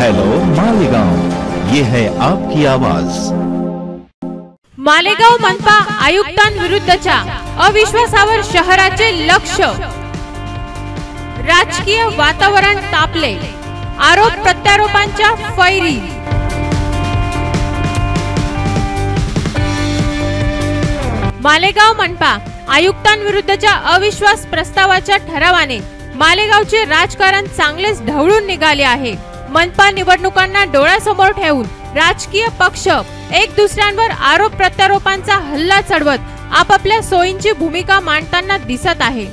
Hello Malegaon, ये है आपकी आवाज। मालेगाव मनपा आयुक्तांविरुद्धच्या अविश्वासावर शहराचे लक्ष, राजकीय वातावरण तापले, आरोप प्रत्यारोपांच्या फैरी। मालेगाव मनपा आयुक्तांविरुद्धच्या अविश्वास प्रस्तावाच्या ठरावाने मालेगावचे राजकारण चांगलेच ढवळून निघाले आहे। मनपा निवडणुकांना डोळ्यासमोर ठेवून राजकीय पक्ष एक दुसऱ्यांवर आरोप प्रत्यारोपांचा हल्ला चढवत आपापल्या सोयींची भूमिका मांडताना दिसत आहे।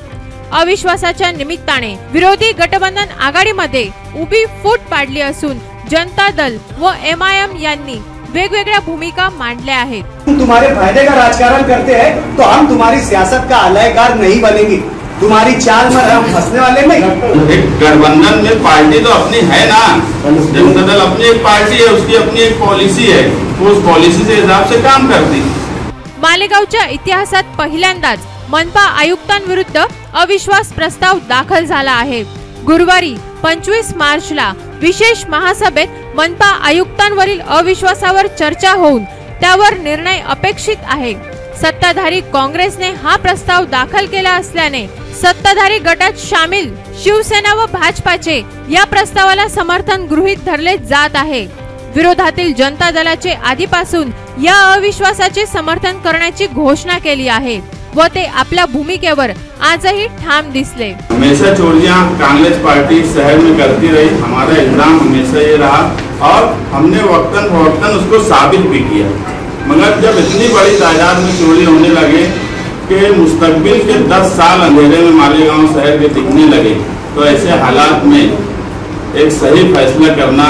अविश्वासाच्या निमित्ताने विरोधी गठबंधन आघाडीमध्ये उभी फूट पाडली असून जनता दल व MIM यांनी वेगवेगळ्या भूमिका मांडल्या आहेत। तुम तुम्हारे फायदे का राजकारण करते हैं तो हम तुम्हारी सियासत का अलयकार नहीं बनेंगे, तुम्हारी चाल में हम फंसने वाले नहीं। एक गठबंधन में पार्टी तो अपनी है ना, जनता दल अपनी एक पार्टी है, उसकी अपनी एक पॉलिसी है, उस पॉलिसी के हिसाब से काम करती। मालेगावच्या इतिहासात पहिल्यांदाच मनपा आयुक्तांविरुद्ध अविश्वास प्रस्ताव दाखल झाला आहे। गुरुवारी 25 मार्चला विशेष महासभेत मनपा आयुक्तांवरील अविश्वासावर चर्चा होऊन त्यावर निर्णय अपेक्षित आहे। सत्ताधारी काँग्रेसने हा प्रस्ताव दाखल केला असल्याने सत्ताधारी गटात सामील शिवसेना व भाजपाचे या प्रस्तावाला समर्थन गृहीत धरले जात आहे। विरोधातील जनता दलाचे आधीपासून या अविश्वासाचे समर्थन करण्याची घोषणा केली आहे व ते आपल्या भूमिकेवर आजही ठाम दिसले। हमेशा चोरियां कांग्रेस पार्टी शहर में करती रही, हमारा इल्जाम हमेशा ये रहा और हमने वक्तन फवक्तन उसको साबित भी किया। मगर जब इतनी बड़ी तादाद में चोरी होने लगे कि मुस्तकबिल के 10 साल अंधेरे में मालेगांव शहर के दिखने लगे, तो ऐसे हालात में एक सही फैसला करना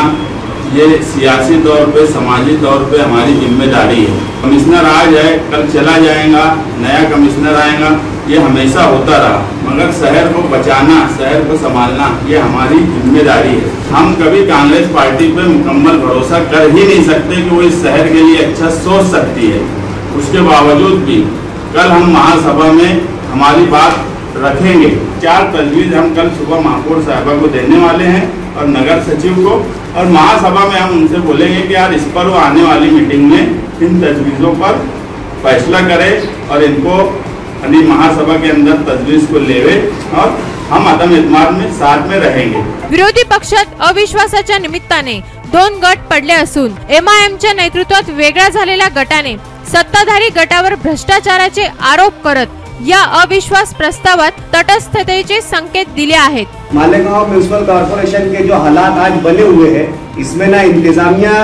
ये सियासी तौर पे, समाजी तौर पे हमारी जिम्मेदारी है। कमिश्नर आज है, कल चला जाएगा, नया कमिश्नर आएगा, ये हमेशा होता रहा, मगर शहर को बचाना, शहर को संभालना ये हमारी जिम्मेदारी है। हम कभी कांग्रेस पार्टी पे मुकम्मल भरोसा कर ही नहीं सकते कि वो इस शहर के लिए अच्छा सोच सकती है। उसके बावजूद भी कल हम महासभा में हमारी बात रखेंगे। 4 तजवीज हम कल सुबह महापौर साहिबा को देने वाले हैं और नगर सचिव को, और महासभा में हम उनसे बोलेंगे कि यार इस पर वो आने वाली मीटिंग में इन तजवीजों पर फैसला करे और इनको महासभा के अंदर तजवीज को लेवे और हम अदम इत्मीनान में साथ में रहेंगे। विरोधी पक्षात अविश्वासाच्या निमित्ताने 2 गट पडले असून MIMच्या नेतृत्वात वेगळा झालेल्या गटाने सत्ताधारी गटावर भ्रष्टाचाराचे आरोप करत या अविश्वास प्रस्तावात तटस्थतेचे संकेत दिले आहेत। मालेगांव म्युनिसिपल कॉर्पोरेशन के जो हालात आज बने हुए हैं, इसमें ना इंतजामिया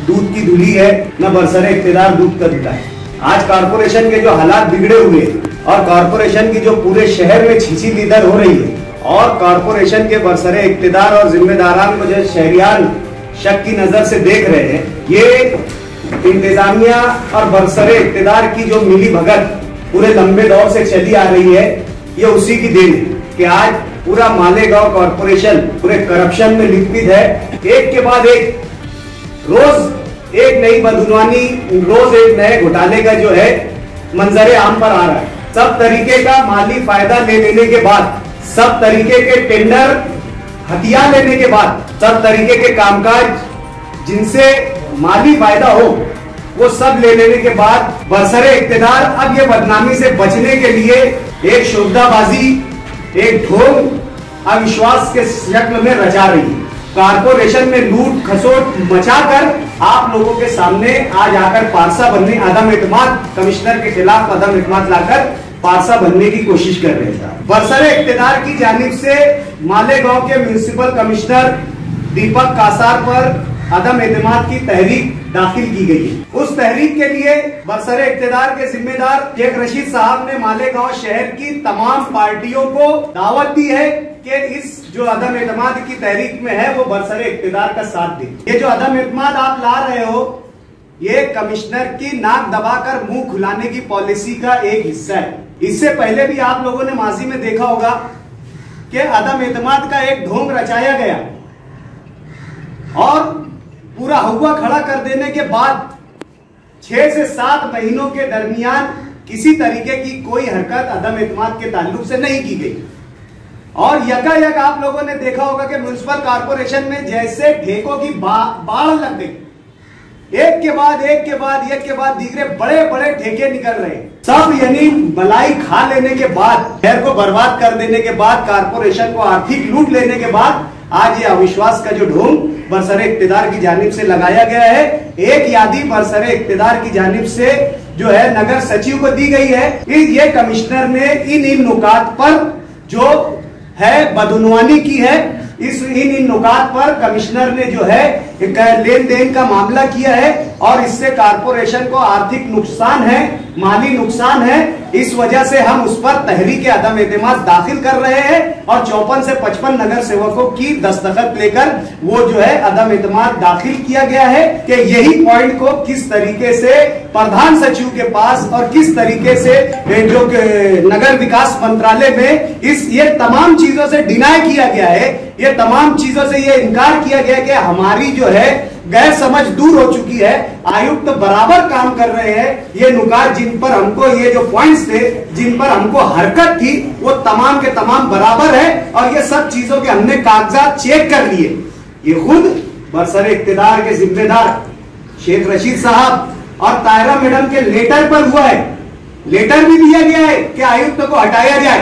दूध की धुली है, न बरसरे इख्तियार दूध का धुला है। आज कॉर्पोरेशन के जो हालात बिगड़े हुए हैं और कॉर्पोरेशन की जो पूरे शहर में छीछी लीदर हो रही है और कॉर्पोरेशन के बरसरे इख्तियार और जिम्मेदारान को जो शहरियान शक की नजर से देख रहे हैं, ये इंतजामिया और बरसरे इख्तियार की जो मिली भगत पूरे लंबे दौर से चली आ रही है, ये उसी की देन है कि आज पूरा मालेगांव कॉर्पोरेशन पूरे करप्शन में लिप्त है। एक के बाद एक रोज एक नई बदगुमानी, रोज एक नए घोटाले का जो है मंजरे आम पर आ रहा है। सब तरीके का माली फायदा ले लेने के बाद, सब तरीके के टेंडर हथियार लेने के बाद, सब तरीके के कामकाज जिनसे माली फायदा हो वो सब ले लेने के बाद बरसरे इख्तियार अब ये बदनामी से बचने के लिए एक शोधाबाजी, एक ढोंग अविश्वास के शक्ल में रचा रही है। कॉर्पोरेशन में लूट खसोट मचाकर आप लोगों के सामने आज आकर पारसा बनने, अदम इत्मीनान कमिश्नर के खिलाफ अदम इत्मीनान लाकर पारसा बनने की कोशिश कर रहे थे। बरसरे इख्तियार की जानिब से मालेगांव के म्युनिसिपल कमिश्नर दीपक कासार पर अदम इत्मीनान की तहरीक दाखिल की गई है। उस तहरीक के लिए बरसरे इख्तियार के जिम्मेदार शेख रशीद साहब ने मालेगांव शहर की तमाम पार्टियों को दावत दी है कि इस जो अदम इत्मीनान की तहरीक में है वो बरसरे इख्तियार का साथ दे। ये जो अदम इत्मीनान आप ला रहे हो, ये कमिश्नर की नाक दबाकर मुंह खुलाने की पॉलिसी का एक हिस्सा है। इससे पहले भी आप लोगों ने माजी में देखा होगा कि अदम इत्मीनान का एक ढोंग रचाया गया और पूरा हुआ खड़ा कर देने के बाद 6 से 7 महीनों के दरमियान किसी तरीके की कोई हरकत अदम इत्मीनान के ताल्लुक से नहीं की गई। और यकायक आप लोगों ने देखा होगा कि म्युनिसिपल कॉर्पोरेशन में जैसे ठेकों की बाढ़ लग गई, एक के बाद दीगरे बड़े बड़े ठेके निकल रहे हैं। सब यानी मलाई खा लेने के बाद, शहर को बर्बाद कर देने के बाद, कॉर्पोरेशन को आर्थिक लूट लेने के बाद आज ये अविश्वास का जो ढोंग बरसरे इक्तिदार की जानिब से लगाया गया है, एक यादी बरसरे इक्तिदार की जानिब से जो है नगर सचिव को दी गई है। ये कमिश्नर ने इन नुकात पर जो है बदउनवानी की है, इन नुकात पर कमिश्नर ने जो है लेन देन का मामला किया है और इससे कॉर्पोरेशन को आर्थिक नुकसान है, माली नुकसान है। इस वजह से हम उस पर तहरीक अदम एतमाद दाखिल कर रहे हैं और 54 से 55 नगर सेवकों की दस्तखत लेकर वो जो है अदम एतमाद दाखिल किया गया है कि यही पॉइंट को किस तरीके से प्रधान सचिव के पास और किस तरीके से जो नगर विकास मंत्रालय में ये तमाम चीजों से डिनाई किया गया है, ये तमाम चीजों से ये इनकार किया गया कि हमारी जो है गैर समझ दूर हो चुकी है। आयुक्त बराबर काम कर रहे हैं। ये नुकात जिन पर हमको, ये जो पॉइंट्स थे जिन पर हमको हरकत थी, वो तमाम के तमाम बराबर है और ये सब चीजों के हमने कागजात चेक कर लिए। ये खुद बरसरे इक्तिदार के जिम्मेदार शेख रशीद साहब और तायरा मैडम के लेटर पर हुआ है। लेटर भी दिया गया है कि आयुक्त को हटाया जाए,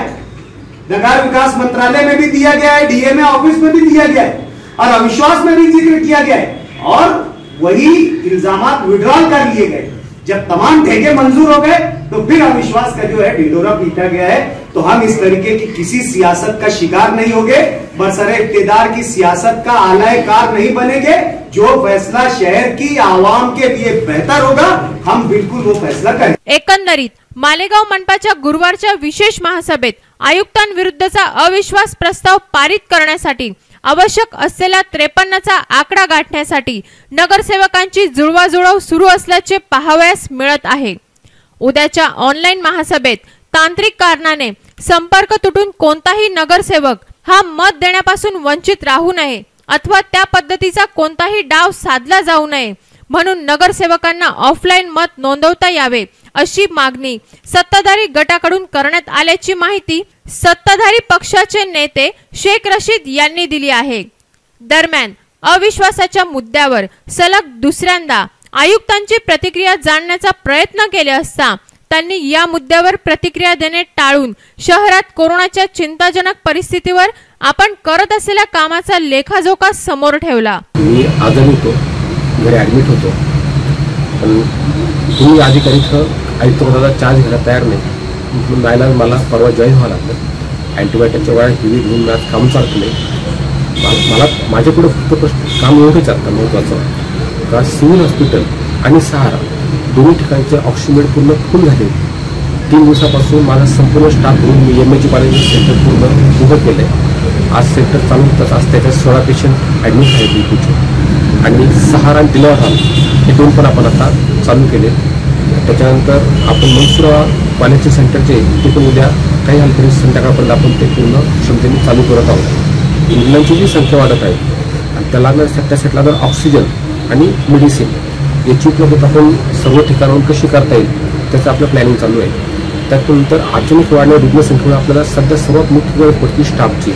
नगर विकास मंत्रालय में भी दिया गया है, डीएमए ऑफिस में भी दिया गया है और अविश्वास में भी जिक्र किया गया है और वही इल्जामात विड्रॉल कर लिए गए। जब तमाम ठेके मंजूर हो गए तो फिर अविश्वास का जो है ढिंढोरा पीटा गया है। तो हम इस तरीके की किसी सियासत का शिकार नहीं होंगे, बरसरे इक्तिदार की सियासत का आलायकार नहीं बनेंगे। जो फैसला शहर की आवाम के लिए बेहतर होगा हम बिल्कुल वो फैसला करेंगे। एकंदरीत मालेगाव मनपाच्या गुरुवारच्या विशेष महासभेत आयुक्तांविरुद्धचा अविश्वास प्रस्ताव पारित करण्यासाठी आवश्यक असलेला 53चा आकडा गाठण्यासाठी नगरसेवकांची जुळवाजुळव सुरू असल्याचे पाहावयास मिळत आहे। उद्याच्या ऑनलाईन महासभेत तांत्रिक कारणाने संपर्क तुटून कोणताही नगरसेवक हा मत देण्यापासून वंचित राहू नये अथवा त्या पद्धतीचा कोणताही डाव साधला जाऊ नये म्हणून नगरसेवकांना ऑफलाईन मत नोंदवता यावे अशी मागणी सत्ताधारी गटाकडून करण्यात आल्याची माहिती सत्ताधारी पक्षाचे नेते शेख रशीद यांनी दिली आहे। दरम्यान अविश्वासाच्या मुद्द्यावर सलग दुसऱ्यांदा आयुक्तांची प्रतिक्रिया जाणण्याचा प्रयत्न केले असता त्यांनी या मुद्द्यावर प्रतिक्रिया देणे टाळून शहरात कोरोनाच्या चिंताजनक परिस्थितीवर आपण करत असलेल्या कामाचा लेखाजोखा समोर ठेवला। मी आजारी होतो, घरी ऍडमिट होतो, पण तुम्ही अधिकारी आयुक्त पदाचा चार्ज घ्यायला तयार नाही म्हणून जायला मला परवा जॉईन व्हावं लागलं। अँटीबायोटिकच्या वेळा हेवी घेऊन मी आज काम चालत नाही। मला माझ्याकडे फक्त काम एवढंच आता महत्त्वाचं का सिव्हिल हॉस्पिटल आणि सहारा दोन्ही ठिकाणचे ऑक्सिजन पूर्ण फुल झाले। 3 दिवसापासून माझा संपूर्ण स्टाफ घेऊन मी एमएची कॉलेज सेंटर पूर्ण उभं केलं आहे। आज सेंटर चालू होताच आज त्याच्यात 16 पेशंट ॲडमिट आहेत बीपीचे आणि सहारा डिलॉर हॉल हे 2 पण आपण आता चालू केले। त्याच्यानंतर आपण मनसुरा कॉलेजचे सेंटरचे ते पण उद्या काही झालं तरी संध्याकाळपर्यंत आपण ते पूर्ण क्षमतेने चालू करत आहोत। रुग्णांची जी संख्या वाढत आहे आणि त्याला जर त्यासाठी जर ऑक्सिजन आणि मेडिसिन याची उपलब्धता आपण सर्व ठिकाणाहून कशी करता येईल त्याचं आपलं प्लॅनिंग चालू आहे। त्यानंतर अचानक वाढणाऱ्या रुग्णसंख्येमुळे आपल्याला सध्या सर्वात मुख्य गरज पडते स्टाफची।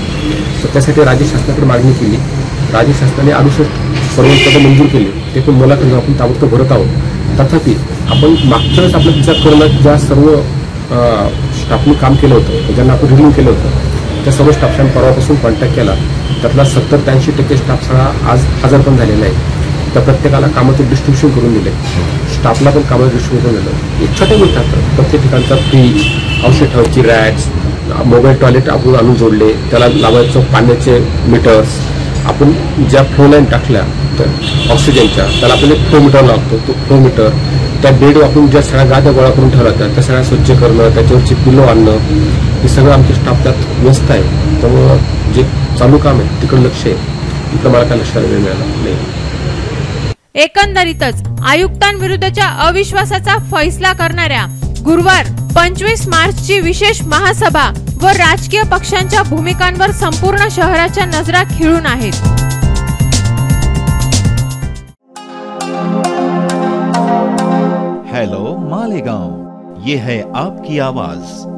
तर त्यासाठी राज्य शासनाकडे मागणी केली। राज्य शासनाने 68 पदं मंजूर केली, ते पण मुलाखत आपण ताबडतोब भरत आहोत। तथापि आपण मागच्या वेळेस आपल्या विचार करून ज्या सर्व स्टाफनी काम केलं होतं, ज्यांना आपण रिव्ह्यू केलं होतं, त्या सर्व स्टाफशी परवापासून कॉन्टॅक्ट केला। त्यातला 70-80% स्टाफ सगळा आज हजर पण झालेला आहे। तर प्रत्येकाला कामाचं डिस्ट्रीब्युशन करून दिले, स्टाफला पण कामाचं डिस्ट्रीब्युशन करून दिलं। एक छोटे गोष्ट असतात, प्रत्येक ठिकाणचा फ्रीज, औषध ठेवायची रॅक्स, मोबाईल टॉयलेट आपण आणून जोडले, त्याला लावायचं पाण्याचे मीटर्स, आपण ज्या फ्लो लाईन टाकल्या तर ऑक्सिजनच्या त्याला आपल्याला एक फ्लो मीटर लागतो, तो फ्लो मीटर, त्या बेड आपण ज्या सगळ्या गाद्या गोळा करून ठेवल्या त्या सगळ्या स्वच्छ करणं, त्याच्यावरची पिलो आणणं, हे सगळं आमचे स्टाफ त्यात व्यस्त आहे। त्यामुळं जे चालू काम आहे तिकडे लक्ष आहे, इकडं मला काय लक्षात मिळालं नाही। एकंदरीतच आयुक्तांविरुद्धच्या अविश्वासाचा फैसला करणाऱ्या गुरुवार 25 मार्चची विशेष महासभा व राजकीय पक्षांच्या भूमिकांवर संपूर्ण शहराच्या नजरा खिळून आहेत। हेलो मालेगांव, ये है आपकी आवाज।